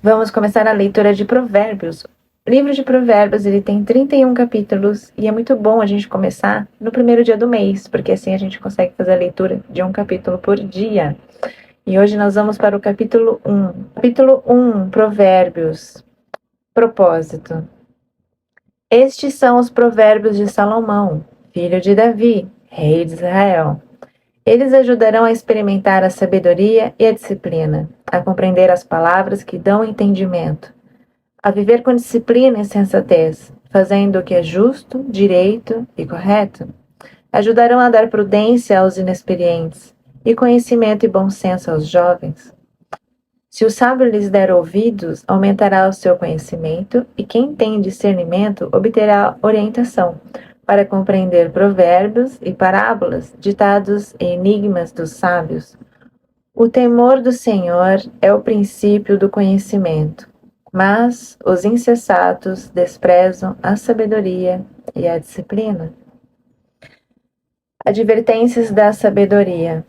Vamos começar a leitura de Provérbios. O livro de Provérbios, ele tem 31 capítulos e é muito bom a gente começar no primeiro dia do mês, porque assim a gente consegue fazer a leitura de um capítulo por dia. E hoje nós vamos para o capítulo 1. Capítulo 1, Provérbios. Propósito. Estes são os provérbios de Salomão, filho de Davi, rei de Israel. Eles ajudarão a experimentar a sabedoria e a disciplina, a compreender as palavras que dão entendimento, a viver com disciplina e sensatez, fazendo o que é justo, direito e correto. Ajudarão a dar prudência aos inexperientes e conhecimento e bom senso aos jovens. Se o sábio lhes der ouvidos, aumentará o seu conhecimento, e quem tem discernimento obterá orientação para compreender provérbios e parábolas, ditados e enigmas dos sábios. O temor do Senhor é o princípio do conhecimento, mas os insensatos desprezam a sabedoria e a disciplina. Advertências da sabedoria.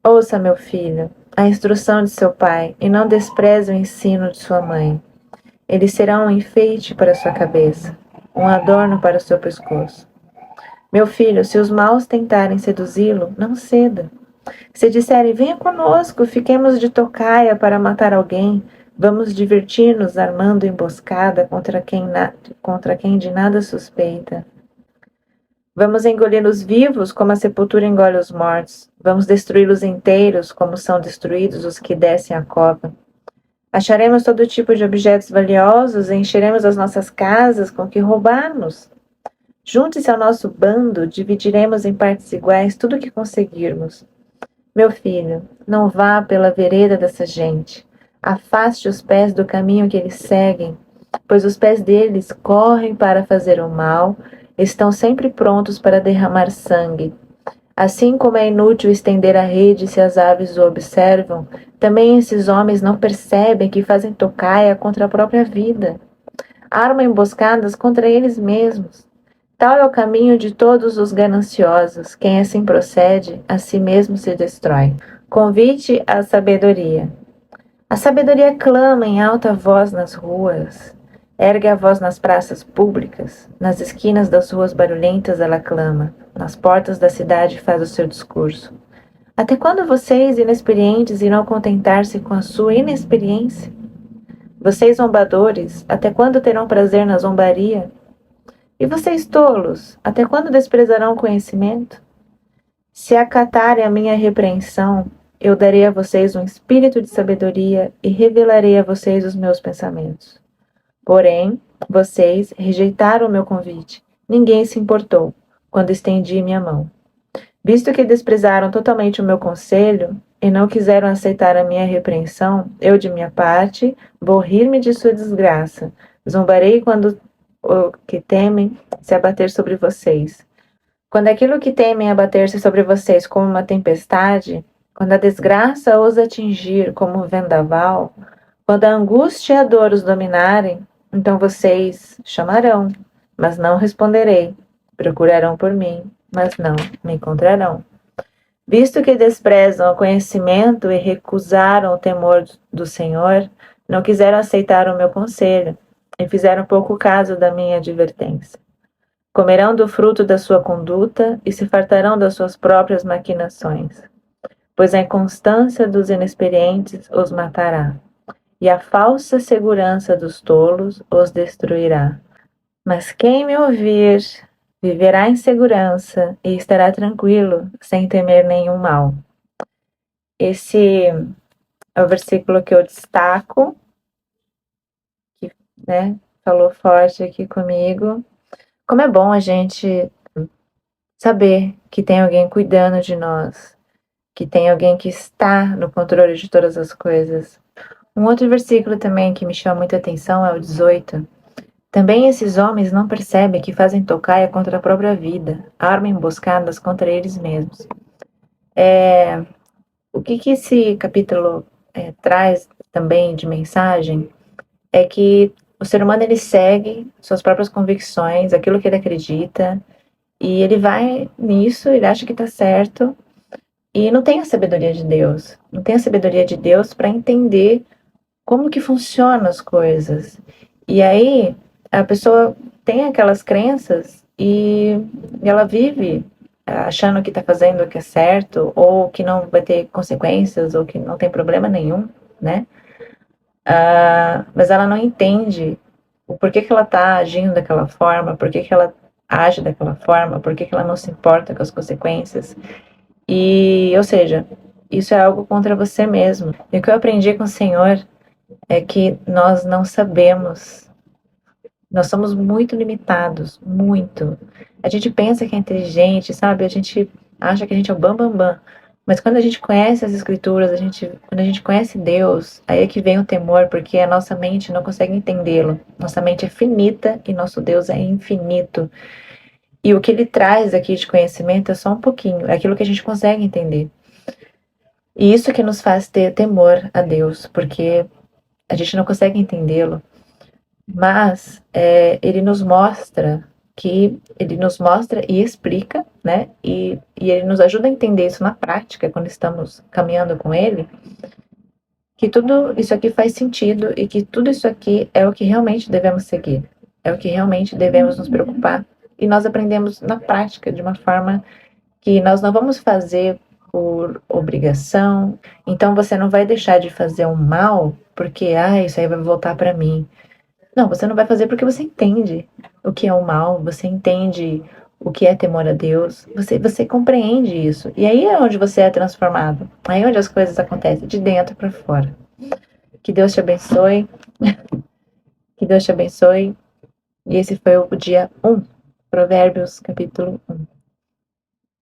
Ouça, meu filho, a instrução de seu pai, e não despreze o ensino de sua mãe. Eles serão um enfeite para sua cabeça, um adorno para o seu pescoço. Meu filho, se os maus tentarem seduzi-lo, não ceda. Se disserem, venha conosco, fiquemos de tocaia para matar alguém, vamos divertir-nos armando emboscada contra quem de nada suspeita. Vamos engoli-los vivos como a sepultura engole os mortos. Vamos destruí-los inteiros como são destruídos os que descem a cova. Acharemos todo tipo de objetos valiosos e encheremos as nossas casas com o que roubarmos. Junte-se ao nosso bando, dividiremos em partes iguais tudo o que conseguirmos. Meu filho, não vá pela vereda dessa gente. Afaste os pés do caminho que eles seguem, pois os pés deles correm para fazer o mal, estão sempre prontos para derramar sangue. Assim como é inútil estender a rede se as aves o observam, também esses homens não percebem que fazem tocaia contra a própria vida. Armam emboscadas contra eles mesmos. Tal é o caminho de todos os gananciosos. Quem assim procede, a si mesmo se destrói. Convite à sabedoria. A sabedoria clama em alta voz nas ruas. Ergue a voz nas praças públicas. Nas esquinas das ruas barulhentas ela clama. Nas portas da cidade faz o seu discurso. Até quando vocês, inexperientes, irão contentar-se com a sua inexperiência? Vocês, zombadores, até quando terão prazer na zombaria? E vocês, tolos, até quando desprezarão o conhecimento? Se acatarem a minha repreensão, eu darei a vocês um espírito de sabedoria e revelarei a vocês os meus pensamentos. Porém, vocês rejeitaram o meu convite. Ninguém se importou quando estendi minha mão. Visto que desprezaram totalmente o meu conselho e não quiseram aceitar a minha repreensão, eu, de minha parte, vou rir-me de sua desgraça. Zombarei quando o que temem se abater sobre vocês. Quando aquilo que temem abater-se sobre vocês como uma tempestade, quando a desgraça os atingir como um vendaval, quando a angústia e a dor os dominarem, então vocês chamarão, mas não responderei. Procurarão por mim, mas não me encontrarão. Visto que desprezam o conhecimento e recusaram o temor do Senhor, não quiseram aceitar o meu conselho e fizeram pouco caso da minha advertência. Comerão do fruto da sua conduta e se fartarão das suas próprias maquinações, pois a inconstância dos inexperientes os matará, e a falsa segurança dos tolos os destruirá. Mas quem me ouvir viverá em segurança e estará tranquilo, sem temer nenhum mal. Esse é o versículo que eu destaco, que, falou forte aqui comigo. Como é bom a gente saber que tem alguém cuidando de nós, que tem alguém que está no controle de todas as coisas. Um outro versículo também que me chama muita atenção é o 18. Também esses homens não percebem que fazem tocaia contra a própria vida, armam emboscadas contra eles mesmos. O que esse capítulo traz também de mensagem é que o ser humano ele segue suas próprias convicções, aquilo que ele acredita, e ele vai nisso, ele acha que está certo, e não tem a sabedoria de Deus. Não tem a sabedoria de Deus para entender como que funcionam as coisas. E aí a pessoa tem aquelas crenças e ela vive achando que está fazendo o que é certo, ou que não vai ter consequências, ou que não tem problema nenhum, né? Mas ela não entende o porquê que ela está agindo daquela forma, porquê que ela age daquela forma, porquê que ela não se importa com as consequências. E, ou seja, isso é algo contra você mesmo. E o que eu aprendi com o Senhor é que nós não sabemos, nós somos muito limitados, muito. A gente pensa que é inteligente, sabe? A gente acha que a gente é o bam, bam, bam. Mas quando a gente conhece as escrituras, quando a gente conhece Deus, aí é que vem o temor, porque a nossa mente não consegue entendê-lo. Nossa mente é finita e nosso Deus é infinito. E o que ele traz aqui de conhecimento é só um pouquinho, é aquilo que a gente consegue entender. E isso que nos faz ter temor a Deus, porque a gente não consegue entendê-lo, mas ele nos mostra e explica, né? E ele nos ajuda a entender isso na prática, quando estamos caminhando com ele, que tudo isso aqui faz sentido e que tudo isso aqui é o que realmente devemos seguir, é o que realmente devemos nos preocupar. E nós aprendemos na prática, de uma forma que nós não vamos fazer por obrigação. Então você não vai deixar de fazer um mal porque, isso aí vai voltar para mim. Não, você não vai fazer porque você entende o que é o mal, você entende o que é temor a Deus, você compreende isso. E aí é onde você é transformado. Aí é onde as coisas acontecem, de dentro para fora. Que Deus te abençoe, que Deus te abençoe. E esse foi o dia 1, Provérbios capítulo 1.